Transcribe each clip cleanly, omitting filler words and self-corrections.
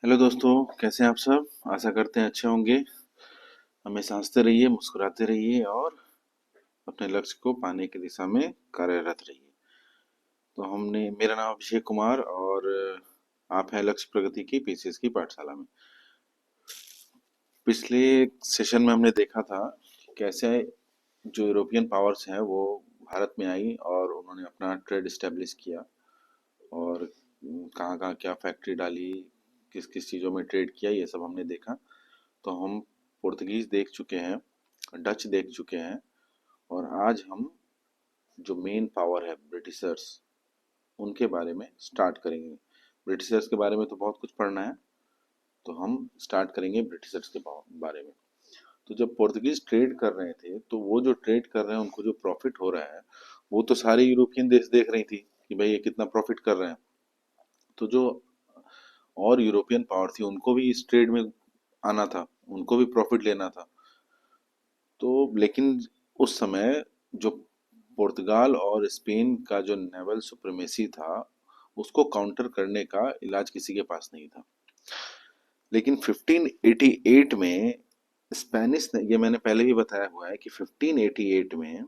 Hello दोस्तों, कैसे हैं आप सब। आशा करते हैं अच्छे होंगे। हमेशा हंसते रहिए, मुस्कुराते रहिए और अपने लक्ष्य को पाने की दिशा में कार्यरत रहिए। तो हमने मेरा नाम अभिषेक कुमार और आप हैं लक्ष्य प्रगति की पीसीएस की पाठशाला में। पिछले सेशन में हमने देखा था कि कैसे जो यूरोपियन पावर्स हैं वो भारत में आई और उन्होंने अपना ट्रेड इस्टेब्लिश किया और कहाँ कहाँ क्या फैक्ट्री डाली, किस किस चीज़ों में ट्रेड किया, ये सब हमने देखा। तो हम पुर्तगीज देख चुके हैं, डच देख चुके हैं और आज हम जो मेन पावर है ब्रिटिशर्स, उनके बारे में स्टार्ट करेंगे। ब्रिटिशर्स के बारे में तो बहुत कुछ पढ़ना है, तो हम स्टार्ट करेंगे ब्रिटिशर्स के बारे में। तो जब पुर्तगीज ट्रेड कर रहे थे तो वो जो ट्रेड कर रहे हैं उनको जो प्रॉफिट हो रहा है वो तो सारे यूरोपियन देश देख रही थी कि भाई ये कितना प्रॉफिट कर रहे हैं। तो जो और यूरोपियन पावर थी उनको भी इस ट्रेड में आना था, उनको भी प्रॉफिट लेना था। तो लेकिन उस समय जो पुर्तगाल और स्पेन का जो नेवल सुप्रीमेसी था उसको काउंटर करने का इलाज किसी के पास नहीं था। लेकिन 1588 में स्पेनिश ने, ये मैंने पहले भी बताया हुआ है कि 1588 में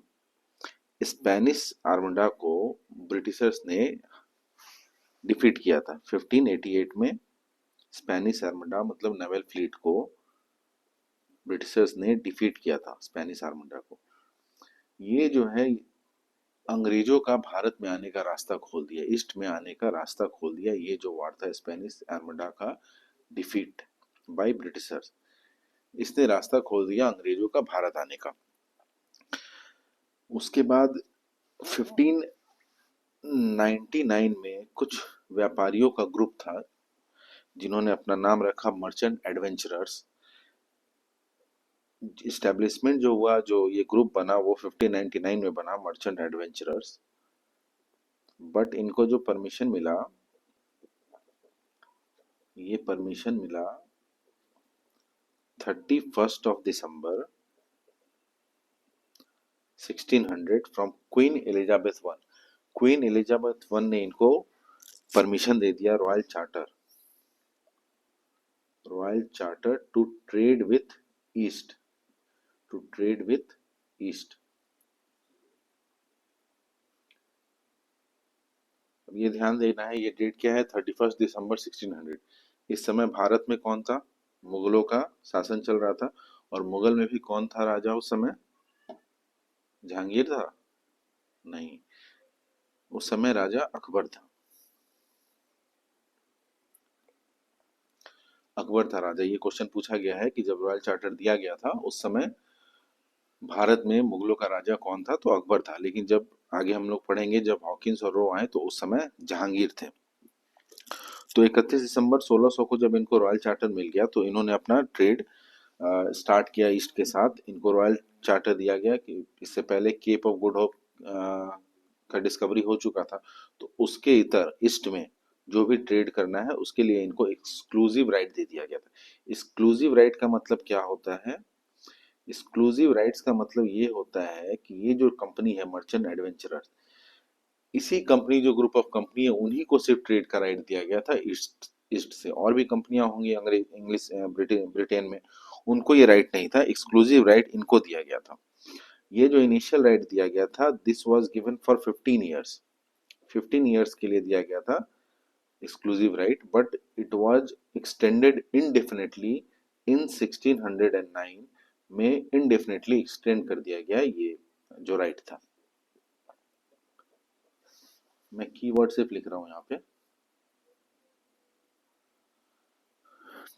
स्पेनिश आर्मडा को ब्रिटिशर्स ने डिफीट किया था। 1588 में स्पेनिश आर्मडा मतलब नेवल फ्लीट को ब्रिटिशर्स ने डिफीट किया था, स्पेनिश आर्मडा को। ये जो है अंग्रेजों का भारत में आने का रास्ता खोल दिया, ईस्ट में आने का रास्ता खोल दिया। ये जो वार था स्पेनिश आर्मडा का डिफीट बाय ब्रिटिशर्स, इसने रास्ता खोल दिया अंग्रेजों का भारत आने का। उसके बाद 1599 में कुछ व्यापारियों का ग्रुप था जिन्होंने अपना नाम रखा मर्चेंट एडवेंचरर्स। इस्टेब्लिशमेंट जो हुआ, जो ये ग्रुप बना वो 1599 में बना, मर्चेंट एडवेंचरर्स। बट इनको जो परमिशन मिला, ये परमिशन मिला 31 दिसंबर 1600 from Queen Elizabeth one. Queen Elizabeth one ने इनको परमिशन दे दिया, royal charter to trade with east, to trade with east. अब ये ध्यान देना है, ये डेट क्या है, 31 दिसंबर 1600। इस समय भारत में कौन था, मुगलों का शासन चल रहा था। और मुगल में भी कौन था राजा उस समय, जहांगीर था? नहीं, उस समय राजा अकबर था। अकबर था राजा। ये क्वेश्चन पूछा गया है कि जब रॉयल चार्टर दिया गया था उस समय भारत में मुगलों का राजा कौन था, तो अकबर था। लेकिन जब आगे हम लोग पढ़ेंगे, जब हॉकिंस और रो आए तो उस समय जहांगीर थे। तो 31 दिसंबर 1600 को जब इनको रॉयल चार्टर मिल गया तो इन्होंने अपना ट्रेड स्टार्ट किया ईस्ट के साथ। इनको रॉयल चार्टर दिया गया कि इससे पहले केप ऑफ गुड होप का डिस्कवरी हो चुका था। तो उसके इतर ईस्ट में जो भी ट्रेड करना है उसके लिए इनको एक्सक्लूसिव राइट दे दिया गया था। एक्सक्लूसिव राइट का मतलब क्या होता है? एक्सक्लूसिव राइट्स का मतलब ये होता है कि ये जो कंपनी है मर्चेंट एडवेंचरर्स, इसी कंपनी, जो ग्रुप ऑफ कंपनी है, उन्हीं को सिर्फ ट्रेड का राइट दिया गया था ईस्ट ईस्ट से। और भी कंपनियां होंगी अंग्रेज इंग्लिश ब्रिटेन में, उनको ये राइट नहीं था। एक्सक्लूसिव राइट इनको दिया गया था। ये जो इनिशियल राइट दिया गया था, this was given for 15 years. 15 years के लिए दिया गया था exclusive right, but it was extended indefinitely in 1609 में। इनडेफिनेटली एक्सटेंड कर दिया गया ये जो राइट था। मैं कीवर्ड सिर्फ लिख रहा हूँ यहाँ पे,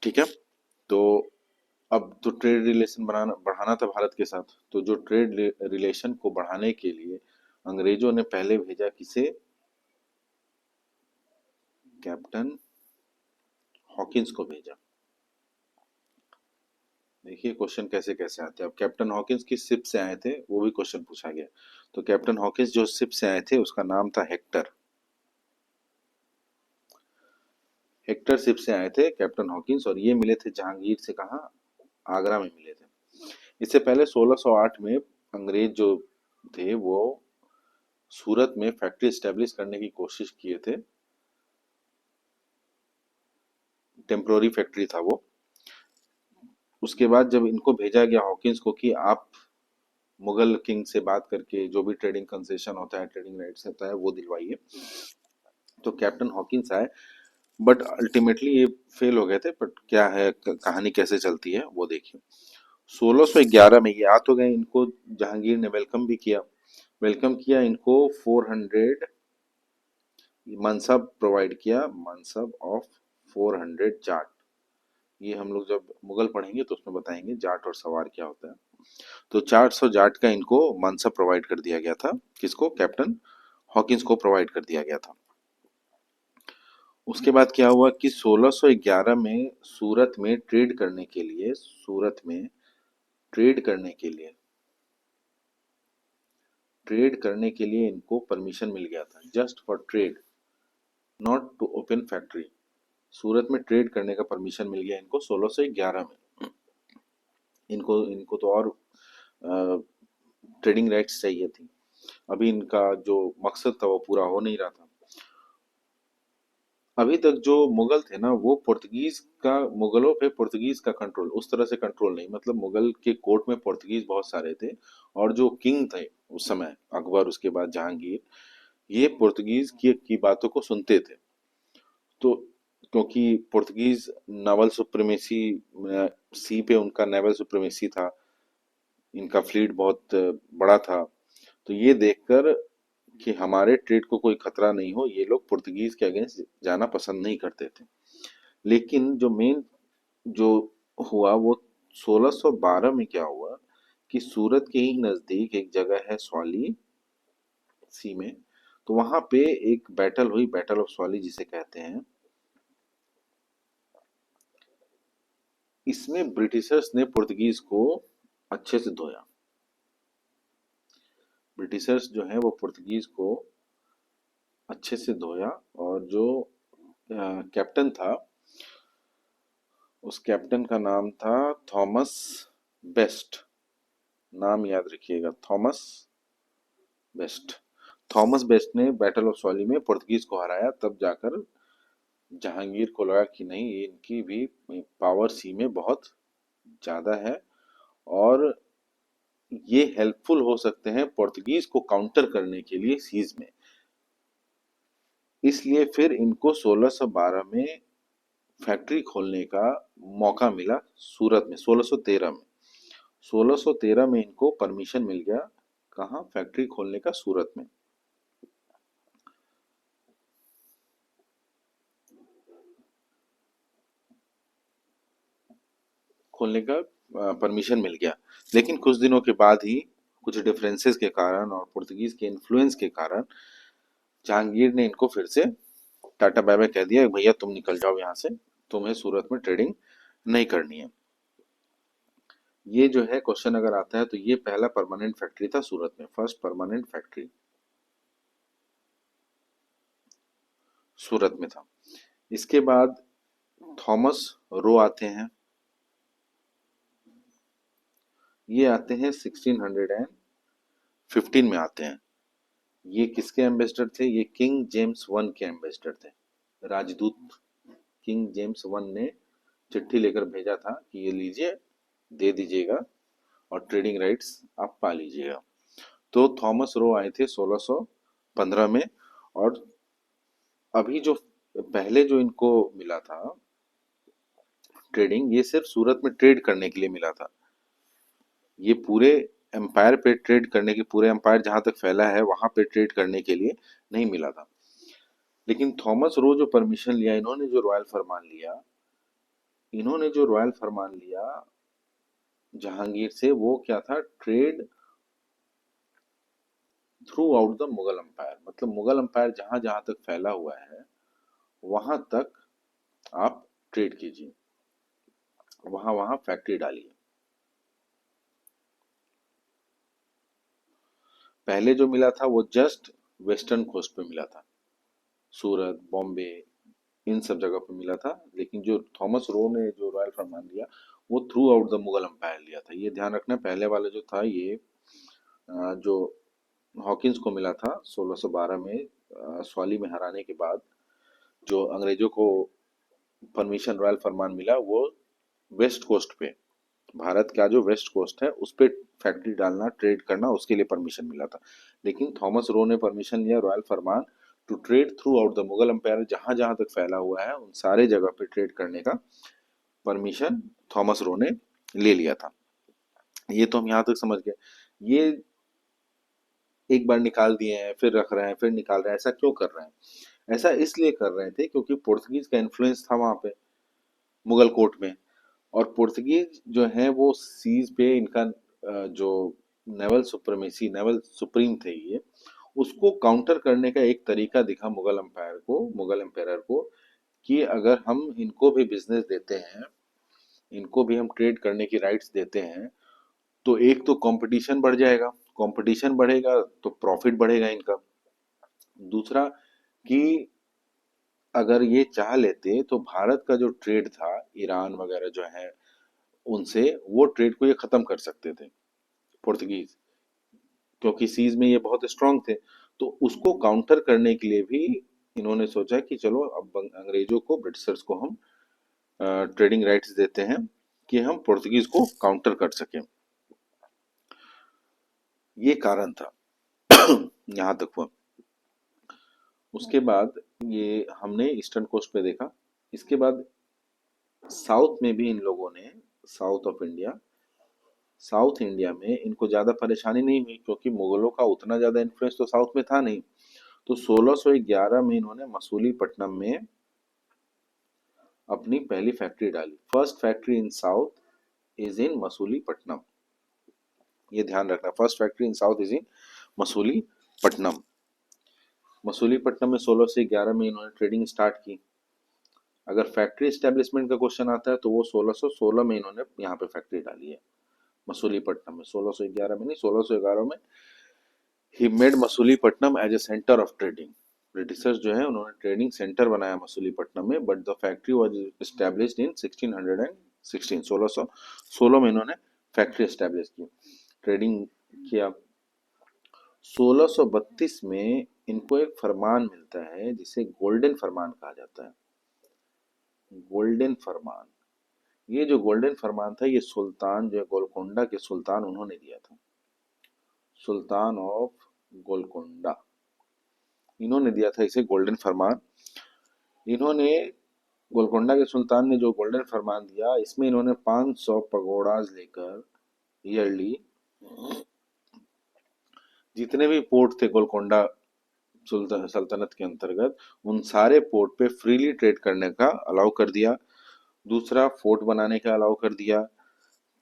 ठीक है। तो अब तो ट्रेड रिलेशन बनाना बढ़ाना था भारत के साथ। तो जो ट्रेड रिलेशन को बढ़ाने के लिए अंग्रेजों ने पहले भेजा किसे, कैप्टन हॉकिंस को भेजा। देखिए क्वेश्चन कैसे कैसे आते हैं। अब कैप्टन हॉकिंस किस शिप से आए थे वो भी क्वेश्चन पूछा गया। तो कैप्टन हॉकिंस जो शिप से आए थे उसका नाम था हेक्टर। हेक्टर शिप से आए थे कैप्टन हॉकिंस, और ये मिले थे जहांगीर से, कहाँ, आगरा में मिले थे। इससे पहले 1608 में अंग्रेज जो थे वो सूरत में फैक्ट्री स्टैब्लिश करने की कोशिश किए थे। टेम्पोररी फैक्ट्री था वो। उसके बाद जब इनको भेजा गया हॉकिंस को कि आप मुगल किंग से बात करके जो भी ट्रेडिंग कंसेशन होता है, ट्रेडिंग राइट्स होता है, वो दिलवाइए। तो कैप्टन हॉकिंस आए, बट अल्टीमेटली ये फेल हो गए थे। बट क्या है, कहानी कैसे चलती है वो देखिए। 1611 में ये आ तो गए, इनको जहांगीर ने वेलकम भी किया। वेलकम किया इनको, 400 मनसब प्रोवाइड किया, मनसब ऑफ 400 जाट। ये हम लोग जब मुगल पढ़ेंगे तो उसमें बताएंगे जाट और सवार क्या होता है। तो 400 जाट का इनको मनसब प्रोवाइड कर दिया गया था। किसको? कैप्टन हॉकिंस को प्रोवाइड कर दिया गया था। उसके बाद क्या हुआ कि 1611 में सूरत में ट्रेड करने के लिए, सूरत में ट्रेड करने के लिए, ट्रेड करने के लिए इनको परमिशन मिल गया था, just for trade, not to open factory. Surat में ट्रेड करने का परमिशन मिल गया इनको 1611 में। इनको इनको तो और ट्रेडिंग राइट्स चाहिए थी। अभी इनका जो मकसद था वो पूरा हो नहीं रहा था। अभी तक जो मुगल थे ना, वो पुर्तगीज का, मुगलों पे पुर्तगीज का कंट्रोल उस तरह से कंट्रोल नहीं, मतलब मुगल के कोर्ट में पुर्तगीज बहुत सारे थे। और जो किंग थे उस समय, अकबर, उसके बाद जहांगीर, ये पुर्तगीज की बातों को सुनते थे। तो क्योंकि पुर्तगीज नावल सुप्रीमेसी, सी पे उनका नेवल सुप्रीमेसी था, इनका फ्लीट बहुत बड़ा था। तो ये देखकर कि हमारे ट्रेड को कोई खतरा नहीं हो, ये लोग पुर्तगीज के अगेंस्ट जाना पसंद नहीं करते थे। लेकिन जो मेन जो हुआ वो 1612 में क्या हुआ कि सूरत के ही नजदीक एक जगह है स्वाली सी में। तो वहां पे एक बैटल हुई, बैटल ऑफ स्वाली जिसे कहते हैं। इसमें ब्रिटिशर्स ने पुर्तगीज को अच्छे से धोया। ब्रिटिशर्स जो है वो पुर्तगीज को अच्छे से धोया। और जो कैप्टन था, उस कैप्टन का नाम था थॉमस बेस्ट। नाम याद रखिएगा, थॉमस बेस्ट। थॉमस बेस्ट ने बैटल ऑफ सॉली में पुर्तगीज को हराया। तब जाकर जहांगीर को लगा कि नहीं, ये इनकी भी पावर सी में बहुत ज्यादा है और ये हेल्पफुल हो सकते हैं पुर्तगीज को काउंटर करने के लिए सीज में। इसलिए फिर इनको 1612 में फैक्ट्री खोलने का मौका मिला सूरत में। 1613 में, 1613 में इनको परमिशन मिल गया। कहाँ? फैक्ट्री खोलने का सूरत में खोलने का परमिशन मिल गया। लेकिन कुछ दिनों के बाद ही कुछ डिफरेंसेस के कारण और पुर्तगीज के इन्फ्लुएंस के कारण जहांगीर ने इनको फिर से टाटा बाय बाय कह दिया, भैया तुम निकल जाओ यहाँ से, तुम्हें सूरत में ट्रेडिंग नहीं करनी है। ये जो है क्वेश्चन अगर आता है तो ये पहला परमानेंट फैक्ट्री था सूरत में, फर्स्ट परमानेंट फैक्ट्री सूरत में था। इसके बाद थॉमस रो आते हैं। ये आते हैं 1615 में आते हैं। ये किसके एम्बेसडर थे? ये किंग जेम्स वन के एम्बेसडर थे, राजदूत। किंग जेम्स वन ने चिट्ठी लेकर भेजा था कि ये लीजिए, दे दीजिएगा और ट्रेडिंग राइट्स आप पा लीजिएगा। तो थॉमस रो आए थे 1615 में। और अभी जो पहले जो इनको मिला था ट्रेडिंग, ये सिर्फ सूरत में ट्रेड करने के लिए मिला था। ये पूरे एम्पायर पे ट्रेड करने के, पूरे एम्पायर जहां तक फैला है वहां पे ट्रेड करने के लिए नहीं मिला था। लेकिन थॉमस रो जो परमिशन लिया, इन्होंने जो रॉयल फरमान लिया जहांगीर से, वो क्या था? Trade throughout the Mughal empire. मतलब मुगल एम्पायर जहां जहां तक फैला हुआ है वहां तक आप ट्रेड कीजिए, वहां वहां फैक्ट्री डालिए। पहले जो मिला था वो जस्ट वेस्टर्न कोस्ट पे मिला था, सूरत, बॉम्बे, इन सब जगह पे मिला था। लेकिन जो थॉमस रो ने जो रॉयल फरमान लिया, वो throughout the Mughal empire लिया था। ये ध्यान रखना, पहले वाला जो था ये जो हॉकिंस को मिला था 1612 में स्वाली में हराने के बाद, जो अंग्रेजों को परमिशन, रॉयल फरमान मिला वो वेस्ट कोस्ट पे, भारत का जो वेस्ट कोस्ट है उस पे फैक्ट्री डालना, ट्रेड करना, उसके लिए परमिशन मिला था। लेकिन थॉमस रो ने परमिशन लिया, रॉयल फरमान, to trade throughout the Mughal empire, जहां जहां तक फैला हुआ है उन सारे जगह पे ट्रेड करने का परमिशन थॉमस रो ने ले लिया था। ये तो हम यहाँ तक समझ गए। ये एक बार निकाल दिए हैं, फिर रख रहे हैं, फिर निकाल रहे हैं, ऐसा क्यों कर रहे हैं? ऐसा इसलिए कर रहे थे क्योंकि पुर्तगीज का इन्फ्लुएंस था वहां पे, मुगल कोर्ट में। और पुर्तगीज जो है वो सीज पे इनका जो नेवल सुप्रीमेसी, नेवल सुप्रीम थे ये, उसको काउंटर करने का एक तरीका दिखा मुगल एम्पायर को, मुगल एम्पायर को, कि अगर हम इनको भी बिजनेस देते हैं, इनको भी हम ट्रेड करने की राइट्स देते हैं, तो एक तो कंपटीशन बढ़ जाएगा, कंपटीशन बढ़ेगा तो प्रॉफिट बढ़ेगा इनका। दूसरा कि अगर ये चाह लेते तो भारत का जो ट्रेड था ईरान वगैरह जो है उनसे, वो ट्रेड को ये खत्म कर सकते थे पुर्तगीज, क्योंकि सीज में ये बहुत स्ट्रांग थे। तो उसको काउंटर करने के लिए भी इन्होंने सोचा कि चलो अब अंग्रेजों को, ब्रिटिशर्स को हम ट्रेडिंग राइट्स देते हैं कि हम पुर्तगीज को काउंटर कर सकें। ये कारण था यहाँ तक हुआ। उसके बाद ये हमने ईस्टर्न कोस्ट पे देखा। इसके बाद साउथ में भी इन लोगों ने, south of India, south India में इनको ज्यादा परेशानी नहीं हुई क्योंकि मुगलों का उतना ज्यादा इन्फ्लुएंस तो साउथ में था नहीं। तो 1611 में इन्होंने मसूलीपट्टनम में अपनी पहली फैक्ट्री डाली। First factory in south is in Masulipatnam, ये ध्यान रखना, first factory in south is in Masulipatnam. Masulipatnam में 1611 में इन्होंने ट्रेडिंग स्टार्ट की। अगर फैक्ट्री एस्टेब्लिशमेंट का क्वेश्चन आता है तो वो 1616 में इन्होंने यहाँ पे फैक्ट्री डाली है मसूलीपट्टनम में, 1611 में नहीं, 1611 में ही made Masulipatnam as a centre of trading. Britishers जो है उन्होंने ट्रेडिंग सेंटर बनाया मसूलीपट्टनम में, but the factory was established in 1616, 1616 में इन्होंने फैक्ट्री एस्टैब्लिश की, ट्रेडिंग किया। 1632 में इनको एक फरमान मिलता है जिसे गोल्डन फरमान कहा जाता है। गोल्डन फरमान, ये जो गोल्डन फरमान था ये सुल्तान जो है गोलकोंडा के सुल्तान, उन्होंने दिया था, सुल्तान ऑफ गोलकोंडा, इन्होंने दिया था इसे गोल्डन फरमान। इन्होंने, गोलकोंडा के सुल्तान ने जो गोल्डन फरमान दिया, इसमें इन्होंने 500 पगोडाज लेकर ईयरली जितने भी पोर्ट थे गोलकोंडा सल्तनत के अंतर्गत, उन सारे पोर्ट पे फ्रीली ट्रेड करने का अलाउ कर दिया। दूसरा, फोर्ट बनाने का अलाउ कर दिया।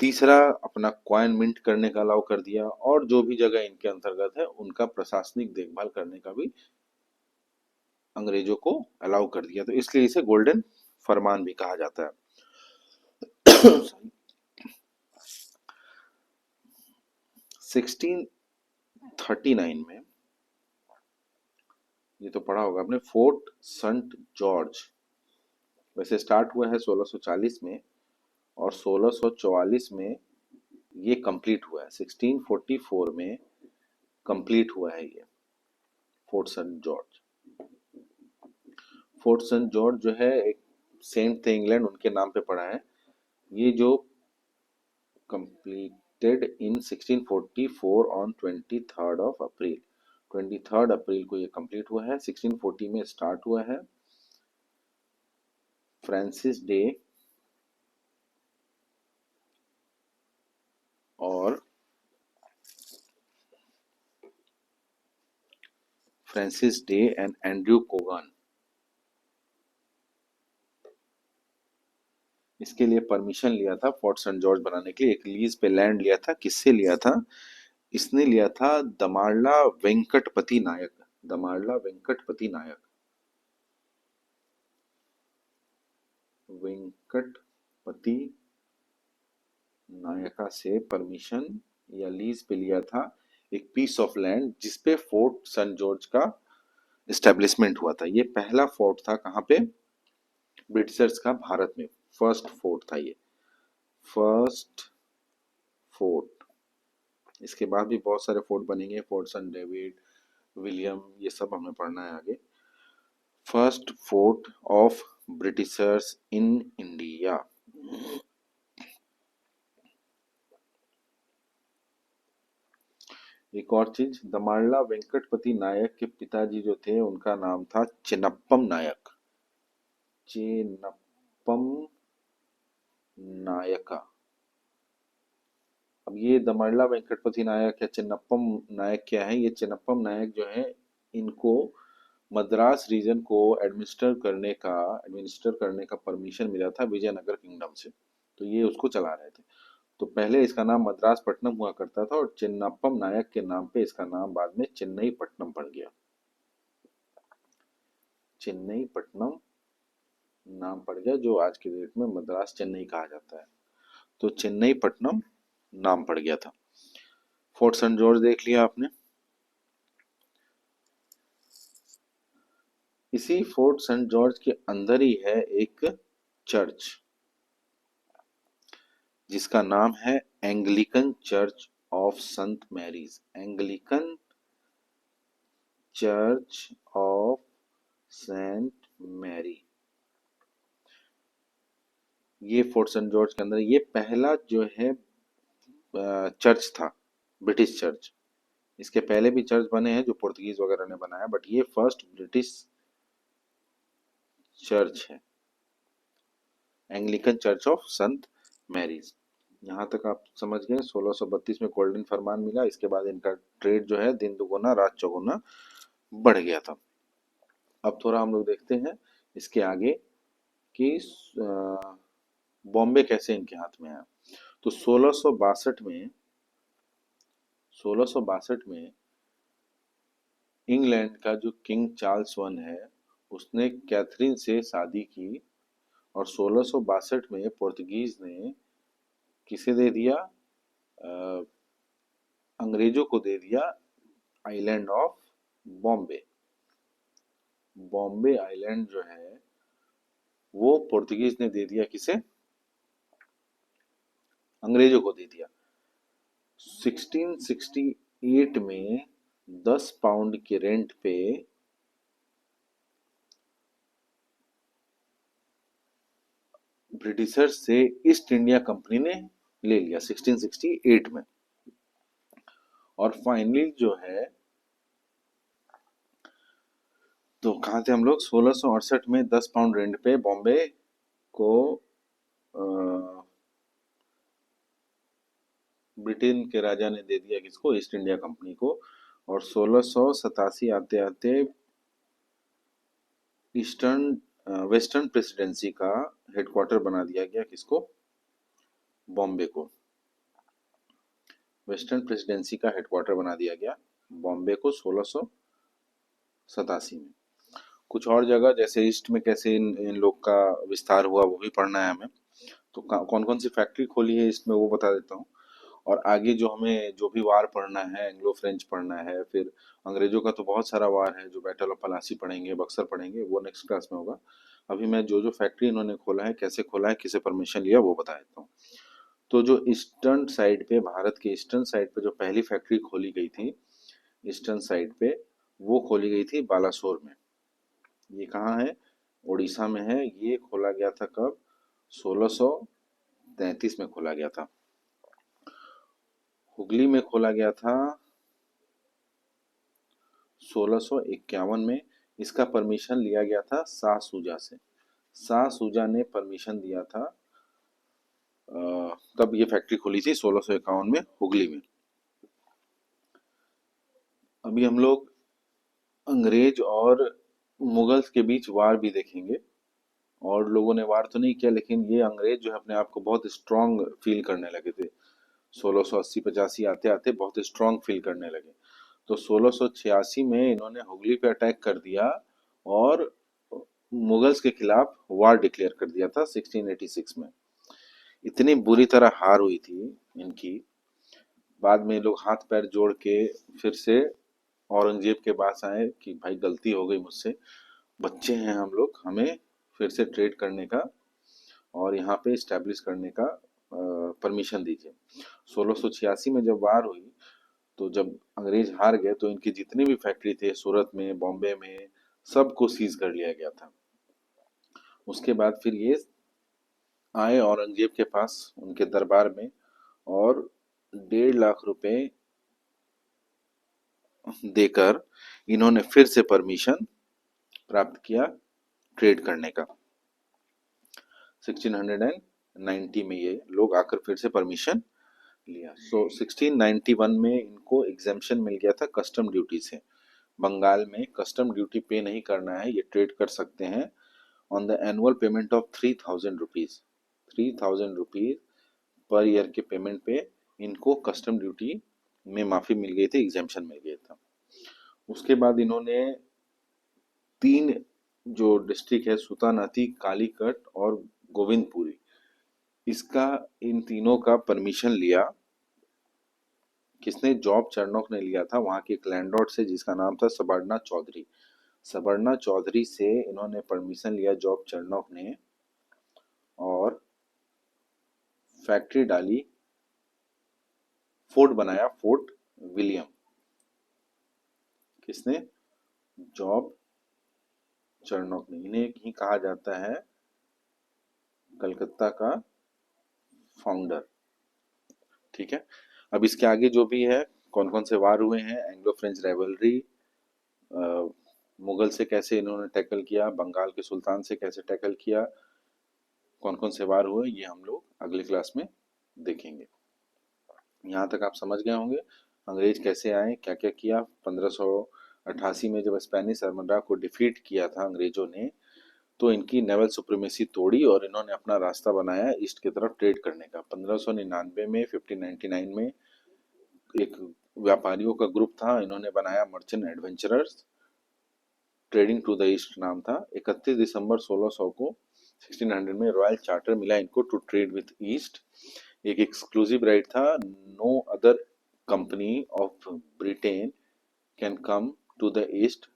तीसरा, अपना कॉइन मिंट करने का अलाउ कर दिया। और जो भी जगह इनके अंतर्गत है उनका प्रशासनिक देखभाल करने का भी अंग्रेजों को अलाउ कर दिया। तो इसलिए इसे गोल्डन फरमान भी कहा जाता है। 1639 में, ये तो पढ़ा होगा आपने, फोर्ट सेंट जॉर्ज, वैसे स्टार्ट हुआ है 1640 में और 1644 में ये कंप्लीट हुआ है, 1644 में कंप्लीट हुआ है ये Fort Saint George. Fort Saint George जो है एक सेंट थे इंग्लैंड, उनके नाम पे पड़ा है। ये जो completed in 1644 on 23rd of April, 23rd अप्रैल को ये कंप्लीट हुआ है। 1640 में स्टार्ट हुआ है। फ्रांसिस डे और Francis day and Andrew Kogan, इसके लिए परमिशन लिया था फोर्ट सेंट जॉर्ज बनाने के लिए। एक लीज पे लैंड लिया था, किससे लिया था? इसने लिया था दमारला वेंकटपति नायक, दमारला वेंकटपति नायक, वेंकटपति नायका से परमिशन या लीज पे लिया था एक पीस ऑफ लैंड जिसपे फोर्ट सेंट जॉर्ज का एस्टेब्लिशमेंट हुआ था। ये पहला फोर्ट था कहाँ पे? ब्रिटिशर्स का भारत में फर्स्ट फोर्ट था ये, फर्स्ट फोर्ट। इसके बाद भी बहुत सारे फोर्ट बनेंगे, फोर्ट सेंट डेविड, विलियम, ये सब हमें पढ़ना है आगे। First fort of Britishers in India. एक और चीज, दमाल्ला वेंकटपति नायक के पिताजी जो थे उनका नाम था चिन्नप्पम नायक। चिन्नप्पम नायका। अब ये दमरला वेंकटपति नायक या चिन्नप्पम नायक क्या है? ये चिन्नप्पम नायक जो है, इनको मद्रास रीजन को एडमिनिस्टर करने का परमिशन मिला था विजयनगर किंगडम से। तो ये उसको चला रहे थे। तो पहले इसका नाम मद्रास पट्टनम हुआ करता था और चिन्नप्पम नायक के नाम पे इसका नाम बाद में चेन्नई पट्टनम पड़ गया। चेन्नई पट्टनम नाम पड़ गया, जो आज के डेट में मद्रास चेन्नई कहा जाता है। तो चेन्नई पट्टनम नाम पड़ गया था। फोर्ट सेंट जॉर्ज देख लिया आपने। इसी फोर्ट सेंट जॉर्ज के अंदर ही है एक चर्च जिसका नाम है Anglican church of Saint Mary's. Anglican church of Saint Mary. ये फोर्ट सेंट जॉर्ज के अंदर ये पहला जो है चर्च था, ब्रिटिश चर्च। इसके पहले भी चर्च बने हैं जो पुर्तगीज वगैरह ने बनाया, बट ये फर्स्ट ब्रिटिश चर्च है, Anglican church of Saint Mary's. यहाँ तक आप समझ गए। 1632 में गोल्डन फरमान मिला। इसके बाद इनका ट्रेड जो है दिन दुगुना रात चौगुना बढ़ गया था। अब थोड़ा हम लोग देखते हैं इसके आगे कि बॉम्बे कैसे इनके हाथ में आया। तो 1662 में इंग्लैंड का जो किंग चार्ल्स वन है उसने कैथरीन से शादी की और 1662 में पुर्तगीज ने किसे दे दिया? अ, अंग्रेजों को दे दिया island of Bombay. Bombay island जो है वो पुर्तगीज ने दे दिया किसे? अंग्रेजों को दे दिया। 1668 में 10 पाउंड के रेंट पे ब्रिटिशर्स से ईस्ट इंडिया कंपनी ने ले लिया 1668 में। और फाइनली जो है, तो कहाँ थे हम लोग? 1668 में 10 पाउंड रेंट पे बॉम्बे को ब्रिटेन के राजा ने दे दिया किसको? ईस्ट इंडिया कंपनी को। और 1687 आते आते वेस्टर्न प्रेसिडेंसी का हेडक्वार्टर बना दिया गया किसको? बॉम्बे को। वेस्टर्न प्रेसिडेंसी का हेडक्वार्टर बना दिया गया बॉम्बे को 1687 में। कुछ और जगह जैसे ईस्ट में कैसे इन लोग का विस्तार हुआ वो भी पढ़ना है हमें। तो कौन कौन सी फैक्ट्री खोली है इसमें वो बता देता हूँ। और आगे जो हमें जो भी वार पढ़ना है, एंग्लो फ्रेंच पढ़ना है, फिर अंग्रेजों का तो बहुत सारा वार है, जो बैटल ऑफ पलासी पढ़ेंगे, बक्सर पढ़ेंगे, वो नेक्स्ट क्लास में होगा। अभी मैं जो जो फैक्ट्री इन्होंने खोला है, कैसे खोला है, किसे परमिशन लिया, वो बता देता हूँ। तो जो ईस्टर्न साइड पे, भारत के ईस्टर्न साइड पे जो पहली फैक्ट्री खोली गई थी ईस्टर्न साइड पे, वो खोली गई थी बालासोर में। ये कहाँ है? उड़ीसा में है। ये खोला गया था कब? 1633 में खोला गया था। हुगली में खोला गया था 1651 में। इसका परमिशन लिया गया था शाह सूजा से। शाह सूजा ने परमिशन दिया था। तब ये फैक्ट्री खुली थी 1651 में हुगली में। अभी हम लोग अंग्रेज और मुगल्स के बीच वार भी देखेंगे। और लोगों ने वार तो नहीं किया, लेकिन ये अंग्रेज जो है अपने आप को बहुत स्ट्रांग फील करने लगे थे। 1680-85 आते आते बहुत स्ट्रांग फील करने लगे। तो 1686 में इन्होंने हुगली पे अटैक कर दिया और मुगल्स के खिलाफ वार डिक्लेयर कर दिया था 1686 में। इतनी बुरी तरह हार हुई थी इनकी। बाद में लोग हाथ पैर जोड़ के फिर से औरंगजेब के पास आए कि भाई गलती हो गई मुझसे, बच्चे हैं हम लोग, हमें फिर से ट्रेड करने का और यहाँ पे इस्टेब्लिश करने का परमिशन दीजिए। 1686 में जब वार हुई, तो जब अंग्रेज हार गए तो इनके जितने भी फैक्ट्री थे सूरत में, बॉम्बे में, सबको सीज कर लिया गया था। उसके बाद फिर ये आए औरंगजेब के पास उनके दरबार में, और 1.5 लाख रुपए देकर इन्होंने फिर से परमिशन प्राप्त किया ट्रेड करने का। 1690 में ये लोग आकर फिर से परमिशन लिया। 1691 में इनको एग्जेम्पशन मिल गया था कस्टम ड्यूटी से। बंगाल में कस्टम ड्यूटी पे नहीं करना है, ये ट्रेड कर सकते हैं on the annual payment of 3000 rupees. 3000 rupees per year के पेमेंट पे इनको कस्टम ड्यूटी में माफी मिल गई थी, एग्जेम्पशन मिल गया था। उसके बाद इन्होंने 3 जो डिस्ट्रिक्ट है, सुल्तानाती, कालीकट और गोविंदपुरी, इसका इन तीनों का परमिशन लिया। किसने? जॉब चरनोक ने लिया था, वहां के एक लैंडलॉर्ड से जिसका नाम था सबरना चौधरी। सबरना चौधरी से इन्होंने परमिशन लिया जॉब चरनोक ने, और फैक्ट्री डाली, फोर्ट बनाया, फोर्ट विलियम। किसने? जॉब चरनोक ने। इन्हें ही कहा जाता है कलकत्ता का फाउंडर। ठीक है। अब इसके आगे जो भी है, कौन कौन से वार हुए हैं, एंग्लो फ्रेंच राइवलरी, मुगल से कैसे इन्होंने टैकल किया, बंगाल के सुल्तान से कैसे टैकल किया, कौन कौन से वार हुए, ये हम लोग अगले क्लास में देखेंगे। यहाँ तक आप समझ गए होंगे अंग्रेज कैसे आए, क्या क्या किया। 1588 में जब स्पेनिश आर्मदा को डिफीट किया था अंग्रेजों ने, तो इनकी नेवल सुप्रीमेसी तोड़ी और इन्होंने अपना रास्ता बनाया ईस्ट की तरफ ट्रेड करने का। 1599 में, 1599 में एक व्यापारियों का ग्रुप था, इन्होंने बनाया merchant adventurers, trading to the east नाम था। 31 दिसंबर 1600 को 1600 में रॉयल चार्टर मिला इनको टू ट्रेड विथ ईस्ट। एक एक्सक्लूसिव राइट था, no other company of Britain can come to the east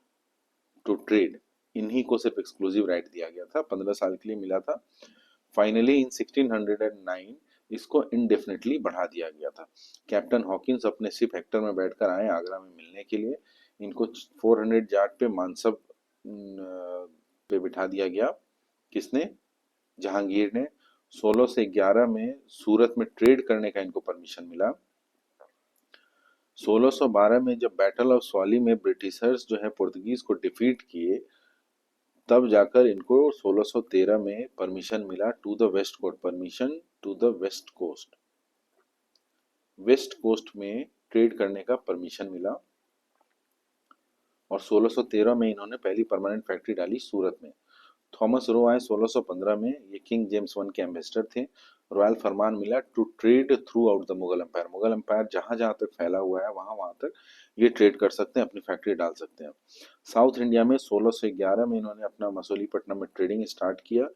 to trade. इन्हीं को सिर्फ एक्सक्लूसिव राइट दिया गया था, 15 साल के लिए मिला था। फाइनली इन 1609 इसको इंडेफिनेटली बढ़ा दिया गया था। कैप्टन हॉकिंस अपने शिप हेक्टर में बैठकर आए आगरा में मिलने के लिए। इनको 400 यार्ड पे मानसब पे बिठा दिया गया। किसने? जहांगीर ने। 1611 में सूरत में ट्रेड करने का इनको परमिशन मिला। 1612 में जब बैटल ऑफ स्वाली में ब्रिटिशर्स जो है पुर्तगीज को डिफीट किए, तब जाकर इनको 1613 में परमिशन मिला to the west coast, permission to the west coast, west coast में ट्रेड करने का परमिशन मिला। और 1613 में इन्होंने पहली परमानेंट फैक्ट्री डाली सूरत में। थॉमस रो आए 1615 में, ये किंग जेम्स वन के एम्बेसडर थे। रॉयल फरमान मिला to trade throughout the Mughal empire. Mughal empire जहां जहां तक फैला हुआ है वहां वहां तक ये ट्रेड कर सकते हैं, अपनी फैक्ट्री डाल सकते हैं। साउथ इंडिया में 1611 में इन्होंने अपना मसूलीपट्टनम में ट्रेडिंग स्टार्ट किया,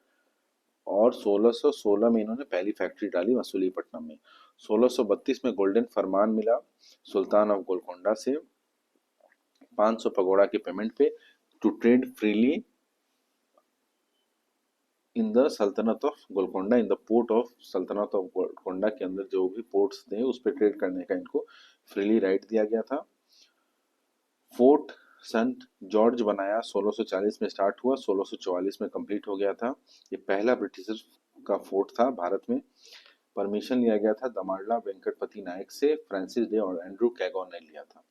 और 1616 में इन्होंने पहली फैक्ट्री डाली मसूलीपट्टनम में। 1632 में गोल्डन फरमान मिला सुल्तान ऑफ गोलकोंडा से 500 पगोड़ा के पेमेंट पे, to trade freely in the सल्तनत of Golconda, in the port of सल्तनत ऑफ गोलकोंडा के अंदर जो भी पोर्ट्स थे उस पर ट्रेड करने का इनको फ्रीली राइट दिया गया था। फोर्ट सेंट जॉर्ज बनाया, 1640 में स्टार्ट हुआ, 1644 में कंप्लीट हो गया था। ये पहला ब्रिटिश का फोर्ट था भारत में। परमिशन लिया गया था दमाड़ला वेंकटपति नायक से, फ्रांसिस डे और एंड्रू कैगॉन ने लिया था।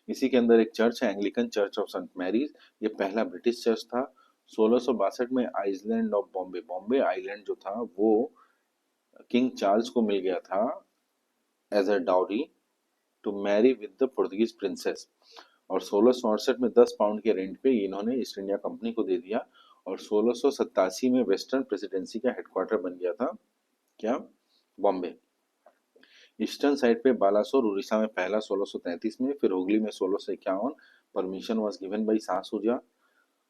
इसी के अंदर एक चर्च है, Anglican church of Saint Mary's, ये पहला ब्रिटिश चर्च था। 1662 में island of Bombay, Bombay island जो था वो किंग चार्ल्स को मिल गया था as a dowry to marry with the Portuguese princess. और 1668 में 10 पाउंड के रेंट पे इन्होंने ईस्ट इंडिया कंपनी को दे दिया। और 1687 में वेस्टर्न प्रेसिडेंसी का हेडक्वार्टर बन गया था, क्या? बॉम्बे। ईस्टर्न साइड पे बालासोर उड़ीसा में पहला 1633 में, फिर हुगली में 1651। Permission was given by Shah सूजा।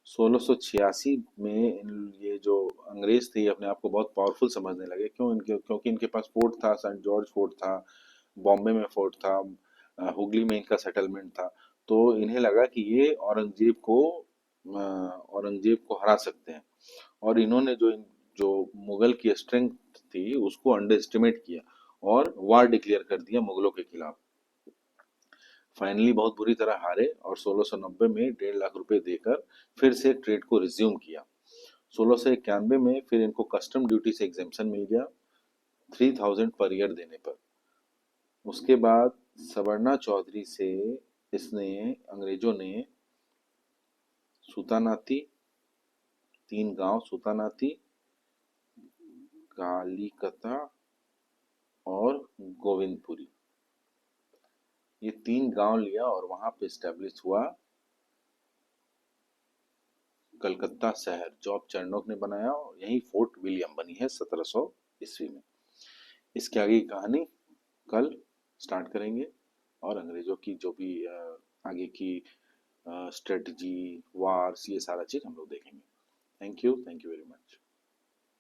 1686 में ये जो अंग्रेज थे अपने आप को बहुत पावरफुल समझने लगे, क्योंकि इनके पास फोर्ट था, सेंट जॉर्ज फोर्ट था, बॉम्बे में फोर्ट था, हुगली में इनका सेटलमेंट था। तो इन्हें लगा कि ये औरंगजेब को हरा सकते हैं, और इन्होंने जो जो मुगल की स्ट्रेंथ थी उसको अंडर एस्टिमेट किया और वार डिक्लेयर कर दिया मुगलों के खिलाफ। फाइनली बहुत बुरी तरह हारे और 1690 में 1.5 लाख रुपए देकर फिर से ट्रेड को रिज्यूम किया। 1691 में फिर इनको कस्टम ड्यूटी से एग्जेम्पशन मिल गया 3000 पर ईयर देने पर। उसके बाद सवर्णा चौधरी से इसने अंग्रेजों ने सूतानाती, 3 गांव सूतानाती, कालीकता और गोविंदपुरी, ये 3 गांव लिया और वहां पे स्टेब्लिश हुआ कलकत्ता शहर, जो अब चरणों ने बनाया, और यही फोर्ट विलियम बनी है 1700 ईस्वी में। इसके आगे की कहानी कल स्टार्ट करेंगे, और अंग्रेजों की जो भी आगे की स्ट्रेटजी, वार्स, ये सारा चीज हम लोग देखेंगे। Thank you very much.